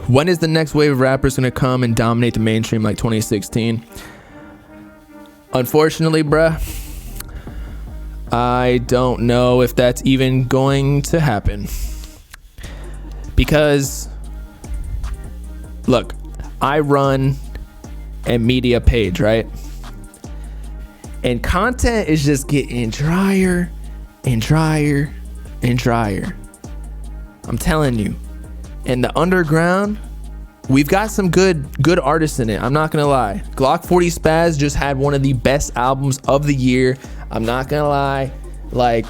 When is the next wave of rappers gonna come and dominate the mainstream like 2016? Unfortunately, bruh, I don't know if that's even going to happen. Because, look, I run a media page, right? And content is just getting drier and drier and drier. I'm telling you. And the underground, we've got some good artists in it. I'm not gonna lie. Glokk40Spaz just had one of the best albums of the year. I'm not gonna lie. Like,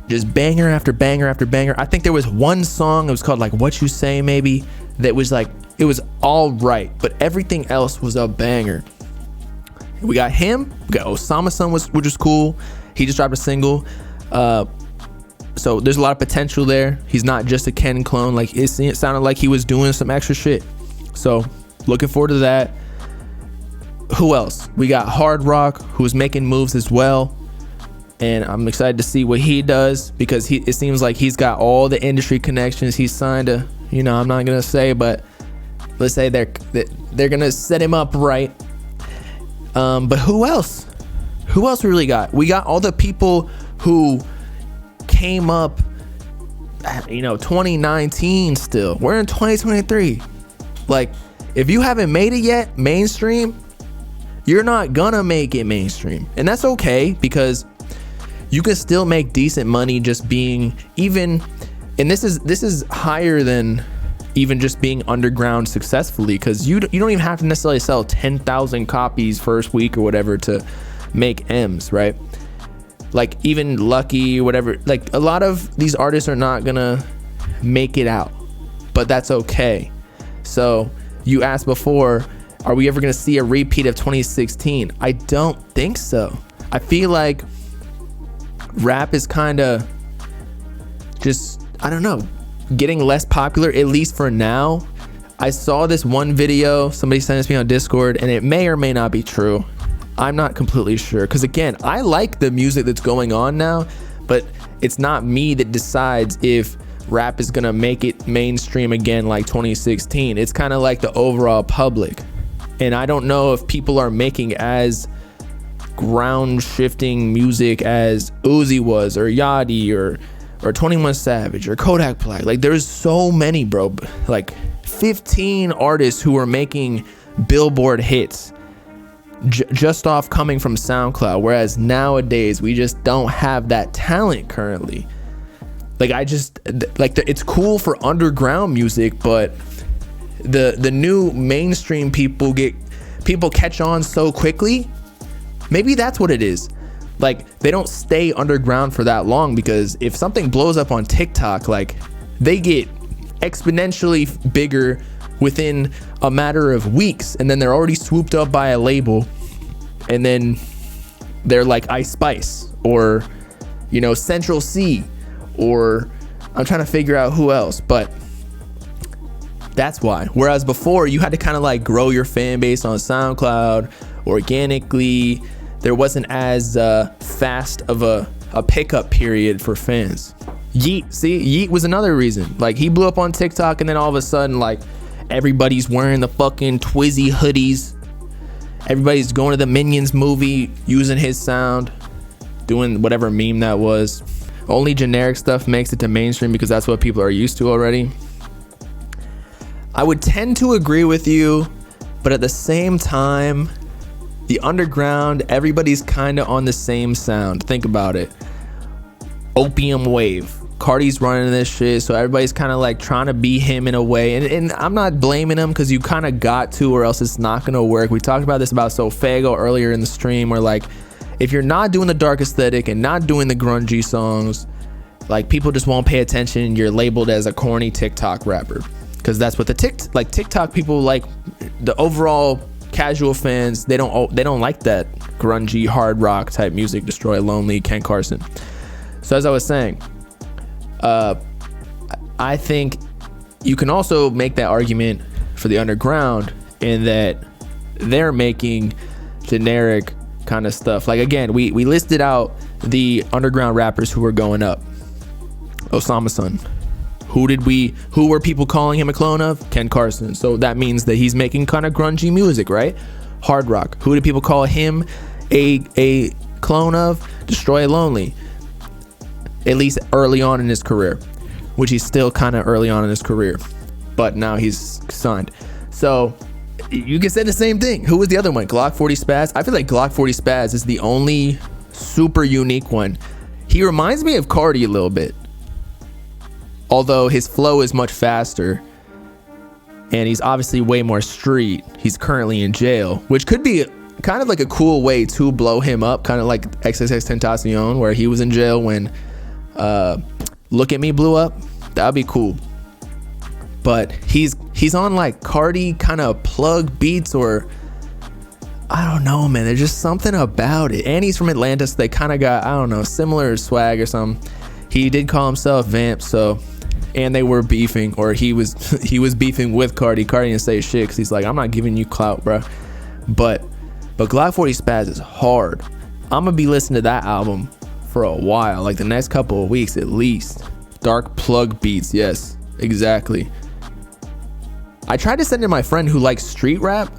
just banger after banger after banger. I think there was one song, it was called like What You Say maybe, that was like, it was all right, but everything else was a banger. We got him, we got Osamason, which is cool. He just dropped a single. So there's a lot of potential there. He's not just a Ken clone. Like, it sounded like he was doing some extra shit. So looking forward to that. Who else? We got Hardrock, who's making moves as well. And I'm excited to see what he does, because it seems like he's got all the industry connections. He's signed to, I'm not gonna say, but let's say they're gonna set him up right. But who else? Who else we really got? We got all the people who came up, 2019 still. We're in 2023. Like, if you haven't made it yet mainstream, you're not gonna make it mainstream. And that's okay, because you can still make decent money just being and this is higher than even just being underground successfully, because you don't even have to necessarily sell 10,000 copies first week or whatever to make M's, right? Like, even Lucky, whatever, like, a lot of these artists are not gonna make it out, but that's okay. So you asked before, are we ever gonna see a repeat of 2016? I don't think so. I feel like rap is kind of just, I don't know, getting less popular, at least for now. I saw this one video, somebody sent this to me on Discord, and it may or may not be true. I'm not completely sure, because again, I like the music that's going on now, but it's not me that decides if rap is gonna make it mainstream again like 2016. It's kind of like the overall public, and I don't know if people are making as ground shifting music as Uzi was, or Yachty, or 21 Savage, or Kodak Black. Like, there's so many, bro. Like 15 artists who are making Billboard hits just off coming from SoundCloud, whereas nowadays we just don't have that talent currently. Like, it's cool for underground music, but the new mainstream people catch on so quickly. Maybe that's what it is. Like, they don't stay underground for that long, because if something blows up on TikTok, like, they get exponentially bigger within a matter of weeks, and then they're already swooped up by a label, and then they're like Ice Spice, or Central C, or I'm trying to figure out who else, but that's why. Whereas before, you had to kind of like grow your fan base on SoundCloud organically. There wasn't as fast of a pickup period for fans. Yeet was another reason. Like, he blew up on TikTok, and then all of a sudden, like, everybody's wearing the fucking Twizzy hoodies. Everybody's going to the Minions movie using his sound, doing whatever meme that was. Only generic stuff makes it to mainstream because that's what people are used to already. I would tend to agree with you, but at the same time, the underground, everybody's kind of on the same sound. Think about it. Opium Wave. Cardi's running this shit, so everybody's kind of like trying to be him in a way. And I'm not blaming him, because you kind of got to, or else it's not going to work. We talked about this about Sofago earlier in the stream, where like, if you're not doing the dark aesthetic and not doing the grungy songs, like, people just won't pay attention. You're labeled as a corny TikTok rapper, because that's what the TikTok people like. The overall casual fans, they don't like that grungy hard rock type music. Destroy Lonely, Ken Carson. So as I was saying, I think you can also make that argument for the underground, in that they're making generic kind of stuff. Like, again, we listed out the underground rappers who were going up. Osamason, Who were people calling him a clone of? Ken Carson. So that means that he's making kind of grungy music, right? Hardrock. Who did people call him a clone of? Destroy Lonely. At least early on in his career, which he's still kind of early on in his career, but now he's signed. So you can say the same thing. Who was the other one? Glokk40Spaz. I feel like Glokk40Spaz is the only super unique one. He reminds me of Cardi a little bit, although his flow is much faster, and he's obviously way more street. He's currently in jail, which could be kind of like a cool way to blow him up, kind of like XXXTentacion, where he was in jail when Look at Me blew up. That'd be cool. But he's on like Cardi kind of plug beats, or I don't know, man. There's just something about it. And he's from Atlanta, so they kind of got, I don't know, similar swag or something. He did call himself Vamp, so, and they were beefing, or he was beefing with Cardi. Cardi didn't say shit because he's like, I'm not giving you clout, bro. But Glokk40Spaz is hard. I'm gonna be listening to that album for a while, like the next couple of weeks at least. Dark plug beats, yes, exactly. I tried to send to my friend who likes street rap.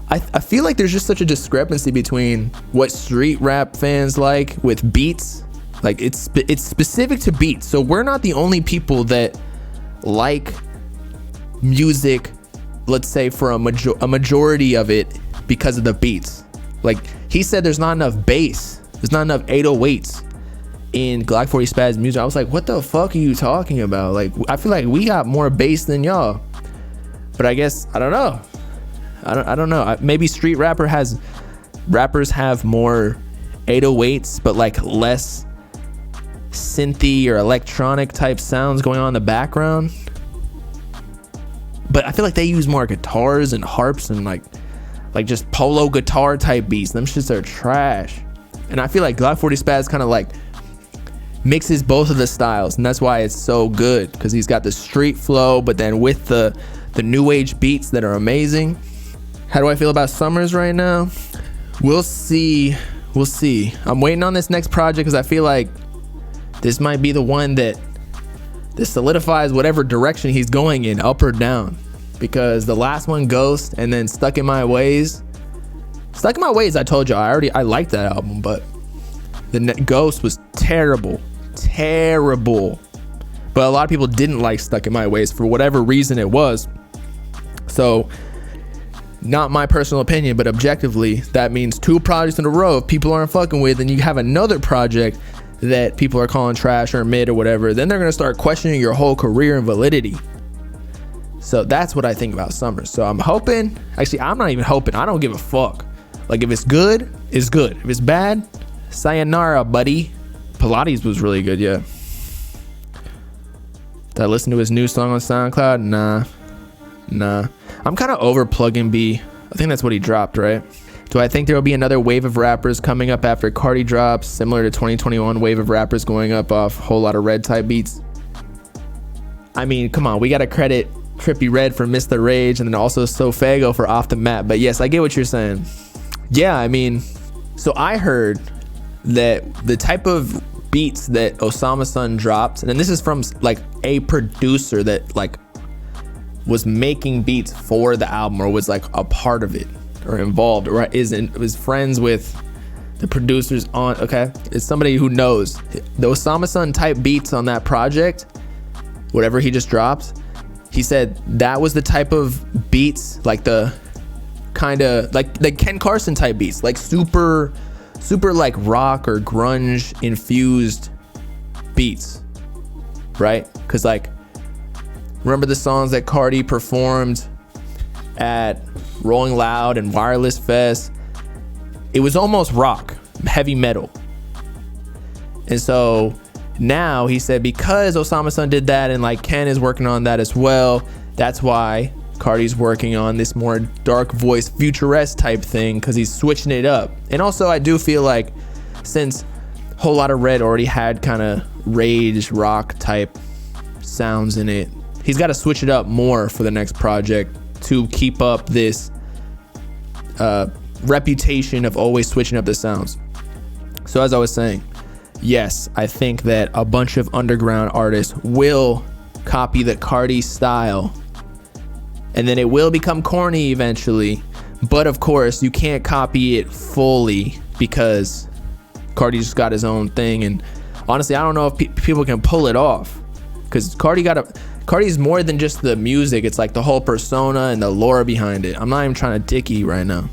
I feel like there's just such a discrepancy between what street rap fans like with beats. Like it's specific to beats. So we're not the only people that like music, let's say, for a majority of it because of the beats. Like he said, there's not enough bass. There's not enough 808s in Glokk40Spaz music. I was like, what the fuck are you talking about? Like, I feel like we got more bass than y'all. But I guess, I don't know. I don't know. Maybe street rappers have more 808s, but like less synthy or electronic type sounds going on in the background. But I feel like they use more guitars and harps and like just polo guitar type beats. Them shits are trash. And I feel like Glokk40Spaz kind of like mixes both of the styles, and that's why it's so good, because he's got the street flow, but then with the new age beats that are amazing. How do I feel about Summrs right now? We'll see. I'm waiting on this next project because I feel like this might be the one that solidifies whatever direction he's going in, up or down. Because the last one, Ghost, and then Stuck in My Ways. Stuck in My Ways, I told you I liked that album, but the Ghost was terrible. But a lot of people didn't like Stuck in My Ways for whatever reason it was. So, not my personal opinion, but objectively, that means 2 projects in a row if people aren't fucking with, and you have another project that people are calling trash or mid or whatever, then they're gonna start questioning your whole career and validity. So that's what I think about Summrs. So I'm hoping, actually I'm not even hoping, I don't give a fuck. Like if it's good, it's good. If it's bad, sayonara, buddy. Pilates was really good, yeah. Did I listen to his new song on SoundCloud? Nah. I'm kind of over Plug and B. I think that's what he dropped, right? Do I think there will be another wave of rappers coming up after Cardi drops, similar to 2021 wave of rappers going up off Whole Lotta Red type beats? I mean, come on, we gotta credit Trippie Redd for Mr. Rage, and then also Sofago for Off the Map. But yes, I get what you're saying. Yeah, I mean, so I heard that the type of beats that Osamason dropped, and this is from like a producer that like was making beats for the album, or was like a part of it, or involved, or was friends with the producers on. Okay, it's somebody who knows the Osamason type beats on that project, whatever he just dropped. He said that was the type of beats, like the kind of like Ken Carson type beats, like super like rock or grunge infused beats, right? Because like, remember the songs that Cardi performed at Rolling Loud and Wireless Fest? It was almost rock, heavy metal. And so now he said because Osamason did that, and like Ken is working on that as well, that's why Cardi's working on this more dark voice futuresque type thing, because he's switching it up. And also I do feel like since Whole Lotta Red already had kind of rage rock type sounds in it, he's got to switch it up more for the next project to keep up this reputation of always switching up the sounds. So as I was saying, yes, I think that a bunch of underground artists will copy the Cardi style. And then it will become corny eventually. But of course, you can't copy it fully because Cardi just got his own thing. And honestly, I don't know if people can pull it off, because Cardi's more than just the music. It's like the whole persona and the lore behind it. I'm not even trying to dicky right now.